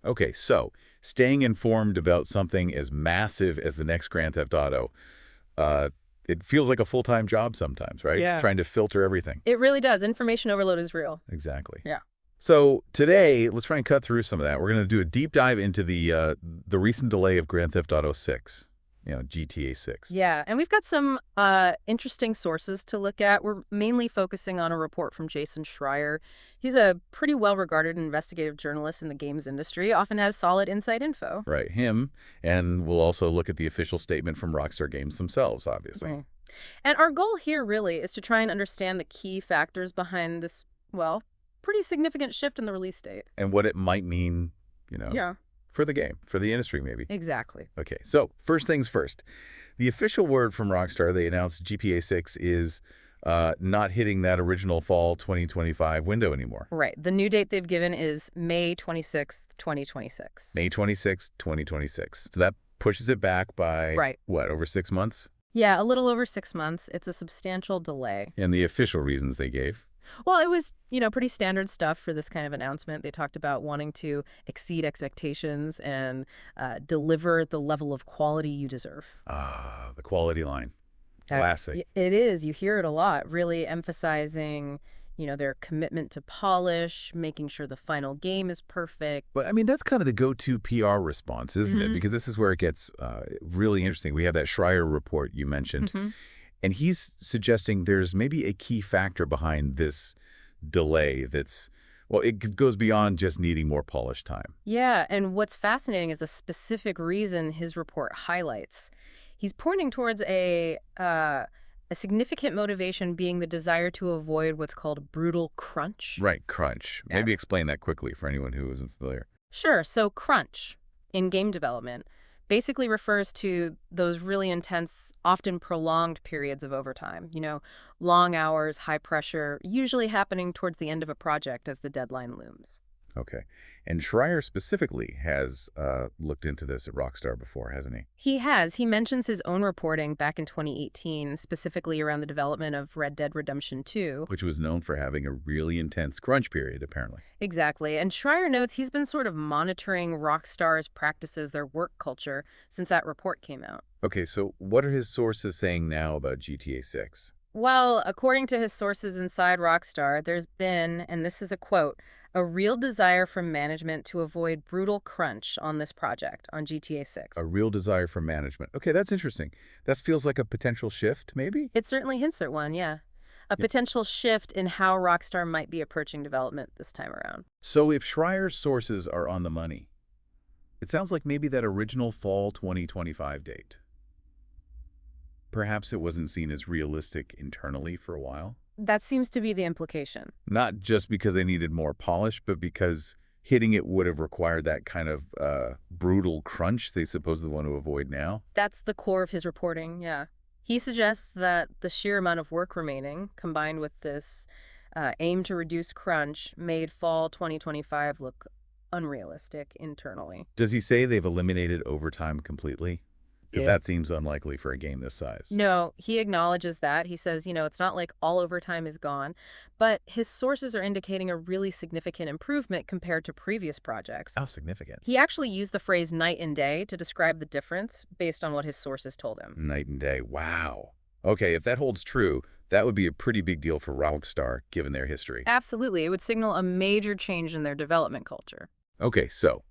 Okay, so staying informed about something as massive as the next Grand Theft Auto, uh, it feels like a full-time job sometimes, right? Yeah. Trying to filter everything. It really does. Information overload is real. Exactly. Yeah. So today, let's try and cut through some of that. We're going to do a deep dive into the recent delay of Grand Theft Auto 6, GTA 6. Yeah, and we've got some interesting sources to look at. We're mainly focusing on a report from Jason Schreier. He's a pretty well-regarded investigative journalist in the games industry, often has solid inside info. Right, him, and we'll also look at the official statement from Rockstar Games themselves, obviously. Mm. And our goal here really is to try and understand the key factors behind this, well, pretty significant shift in the release date. And what it might mean, you know, Yeah, for the game, for the industry maybe. exactly. Okay, so first things first. The official word from Rockstar, they announced GTA 6 is not hitting that original fall 2025 window anymore. Right. The new date they've given is May 26th, 2026. May 26, 2026. So that pushes it back by, Right. what, over 6 months? Yeah, a little over 6 months. It's a substantial delay. And the official reasons they gave. Well, it was, pretty standard stuff for this kind of announcement. They talked about wanting to exceed expectations and deliver the level of quality you deserve. Ah, the quality line. Uh, Classic. It is. You hear it a lot, really emphasizing, their commitment to polish, making sure the final game is perfect. But, I mean, that's kind of the go-to PR response, isn't it? Hmm. Because this is where it gets really interesting. We have that Schreier report you mentioned. Hmm. And he's suggesting there's maybe a key factor behind this delay that's, well, it goes beyond just needing more polished time. Yeah, and what's fascinating is the specific reason his report highlights. He's pointing towards a significant motivation being the desire to avoid what's called brutal crunch. Right, crunch. Yeah. Maybe explain that quickly for anyone who isn't familiar. Sure, so crunch in game development basically refers to those really intense, often prolonged periods of overtime. Long hours, high pressure, usually happening towards the end of a project as the deadline looms. Okay. And Schreier specifically has looked into this at Rockstar before, hasn't he? He has. He mentions his own reporting back in 2018, specifically around the development of Red Dead Redemption 2. Which was known for having a really intense crunch period, apparently. Exactly. And Schreier notes he's been sort of monitoring Rockstar's practices, their work culture, since that report came out. Okay, so what are his sources saying now about GTA 6? Well, according to his sources inside Rockstar, there's been, and this is a quote, a real desire from management to avoid brutal crunch on this project, on GTA 6. A real desire for management. Okay, that's interesting. That feels like a potential shift, maybe? It certainly hints at one, yeah. A Yeah. potential shift in how Rockstar might be approaching development this time around. So if Schreier's sources are on the money, it sounds like maybe that original fall 2025 date. Perhaps it wasn't seen as realistic internally for a while. That seems to be the implication. Not just because they needed more polish, but because hitting it would have required that kind of brutal crunch they supposedly want to avoid now. That's the core of his reporting, yeah. He suggests that the sheer amount of work remaining, combined with this aim to reduce crunch, made fall 2025 look unrealistic internally. Does he say they've eliminated overtime completely? Because Yeah. that seems unlikely for a game this size. No, he acknowledges that. He says, it's not like all overtime is gone, but his sources are indicating a really significant improvement compared to previous projects. How significant? He actually used the phrase night and day to describe the difference based on what his sources told him. Night and day. Wow. Okay, if that holds true, that would be a pretty big deal for Rockstar, given their history. Absolutely. It would signal a major change in their development culture. Okay, so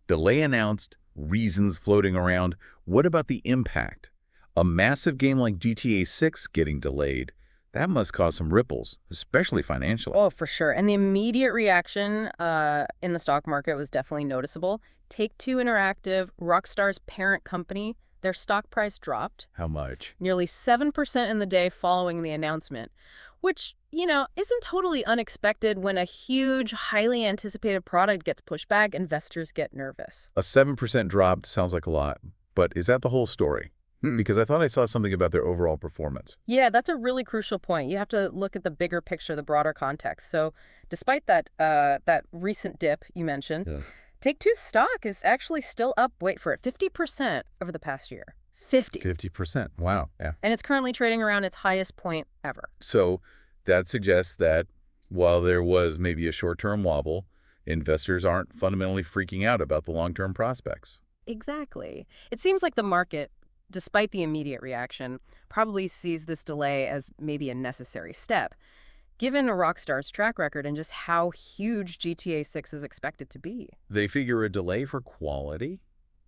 delay announced, reasons floating around. What about the impact? A massive game like GTA 6 getting delayed, that must cause some ripples, especially financially. Oh, for sure. And the immediate reaction in the stock market was definitely noticeable. Take-Two Interactive, Rockstar's parent company, their stock price dropped How much? nearly 7% in the day following the announcement, which, isn't totally unexpected. When a huge, highly anticipated product gets pushed back, investors get nervous. A 7% drop sounds like a lot, but is that the whole story? Because I thought I saw something about their overall performance. Yeah, that's a really crucial point. You have to look at the bigger picture, the broader context. So despite that recent dip you mentioned, Yeah. Take-Two's stock is actually still up, wait for it, 50% over the past year. 50. 50%. Wow. Yeah. And it's currently trading around its highest point ever. So that suggests that while there was maybe a short-term wobble, Investors aren't fundamentally freaking out about the long-term prospects. Exactly. It seems like the market, despite the immediate reaction, probably sees this delay as maybe a necessary step, given Rockstar's track record and just how huge GTA 6 is expected to be. They figure a delay for quality,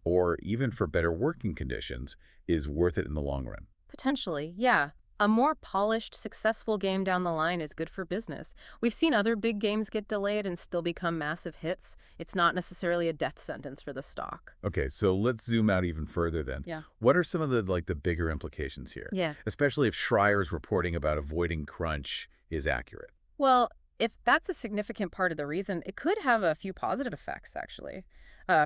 or even for better working conditions, is worth it in the long run. Potentially, yeah. A more polished, successful game down the line is good for business. We've seen other big games get delayed and still become massive hits. It's not necessarily a death sentence for the stock. Okay, so let's zoom out even further then. Yeah. What are some of the bigger implications here? Yeah. Especially if Schreier's reporting about avoiding crunch is accurate. Well, if that's a significant part of the reason, it could have a few positive effects, actually.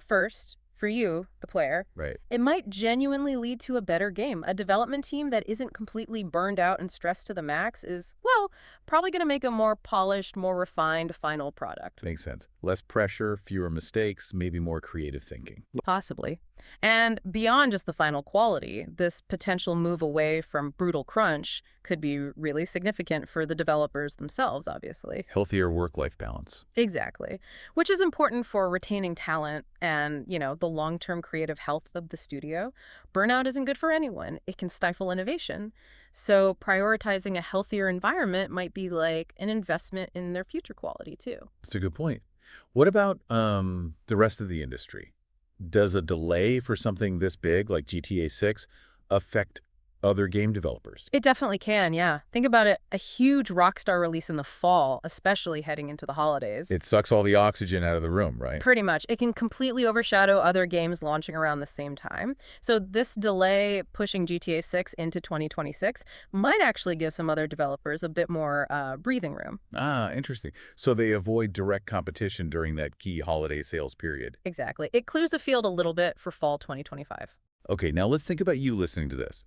First, for you, the player, Right. it might genuinely lead to a better game. A development team that isn't completely burned out and stressed to the max is, well, probably going to make a more polished, more refined final product. Makes sense. Less pressure, fewer mistakes, maybe more creative thinking. Possibly. And beyond just the final quality, this potential move away from brutal crunch could be really significant for the developers themselves, obviously. Healthier work-life balance. Exactly. Which is important for retaining talent and, the long-term creative health of the studio. Burnout isn't good for anyone. It can stifle innovation. So prioritizing a healthier environment might be like an investment in their future quality, too. That's a good point. What about the rest of the industry? Does a delay for something this big, like GTA 6, affect other game developers? It definitely can, yeah. Think about it, a huge Rockstar release in the fall, especially heading into the holidays. It sucks all the oxygen out of the room, right? Pretty much. It can completely overshadow other games launching around the same time. So this delay pushing GTA 6 into 2026 might actually give some other developers a bit more breathing room. Ah, interesting. So they avoid direct competition during that key holiday sales period. Exactly. It clears the field a little bit for fall 2025. Okay, now let's think about you listening to this.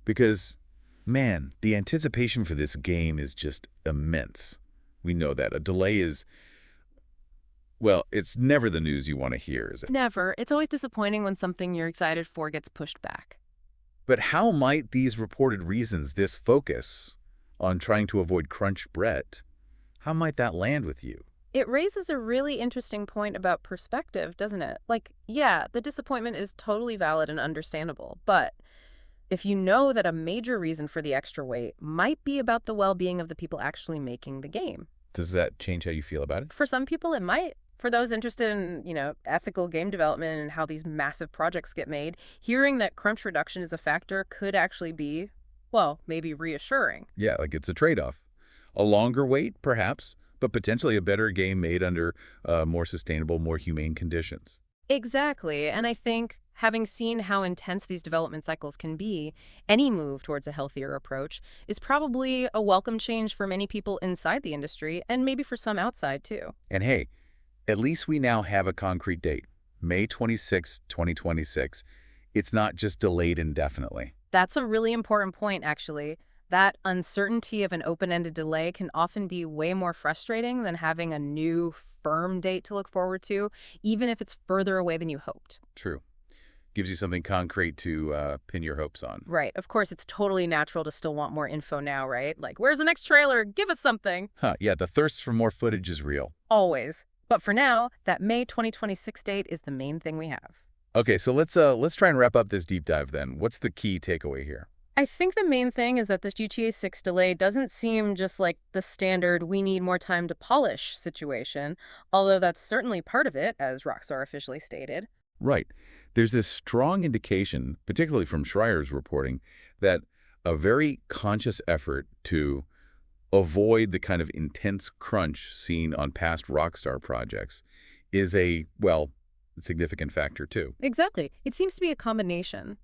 Because, man, the anticipation for this game is just immense. We know that. A delay is, well, it's never the news you want to hear, is it? Never. It's always disappointing when something you're excited for gets pushed back. But how might these reported reasons, this focus on trying to avoid crunch Brett, how might that land with you? It raises a really interesting point about perspective, doesn't it? Like, yeah, the disappointment is totally valid and understandable, but if you know that a major reason for the extra weight might be about the well-being of the people actually making the game. Does that change how you feel about it? For some people, it might. For those interested in, ethical game development and how these massive projects get made, hearing that crunch reduction is a factor could actually be, well, maybe reassuring. Yeah, like it's a trade-off. A longer wait, perhaps, but potentially a better game made under more sustainable, more humane conditions. Exactly. And I think having seen how intense these development cycles can be, any move towards a healthier approach is probably a welcome change for many people inside the industry and maybe for some outside too. And hey, at least we now have a concrete date, May 26, 2026. It's not just delayed indefinitely. That's a really important point, actually. That uncertainty of an open-ended delay can often be way more frustrating than having a new, firm date to look forward to, even if it's further away than you hoped. True. Gives you something concrete to pin your hopes on. Right. Of course, it's totally natural to still want more info now, right? Like, where's the next trailer? Give us something. Yeah, the thirst for more footage is real. Always. But for now, that May 2026 date is the main thing we have. Okay, so let's try and wrap up this deep dive then. What's the key takeaway here? I think the main thing is that this GTA 6 delay doesn't seem just like the standard we need more time to polish situation, although that's certainly part of it, as Rockstar officially stated. Right. There's this strong indication, particularly from Schreier's reporting, that a very conscious effort to avoid the kind of intense crunch seen on past Rockstar projects is a, well, significant factor too. Exactly. It seems to be a combination.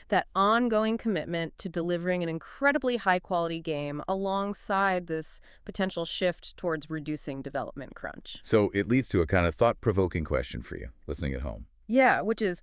That ongoing commitment to delivering an incredibly high-quality game alongside this potential shift towards reducing development crunch. So it leads to a kind of thought-provoking question for you, listening at home. Yeah, which is,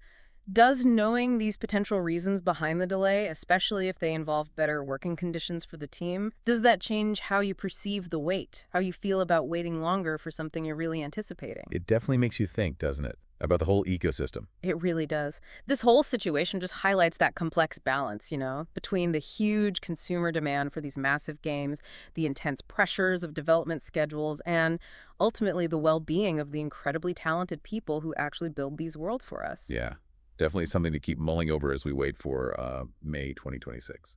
does knowing these potential reasons behind the delay, especially if they involve better working conditions for the team, does that change how you perceive the wait, how you feel about waiting longer for something you're really anticipating? It definitely makes you think, doesn't it? about the whole ecosystem. It really does. This whole situation just highlights that complex balance, between the huge consumer demand for these massive games, the intense pressures of development schedules, and ultimately the well-being of the incredibly talented people who actually build these worlds for us. Yeah, definitely something to keep mulling over as we wait for May 2026.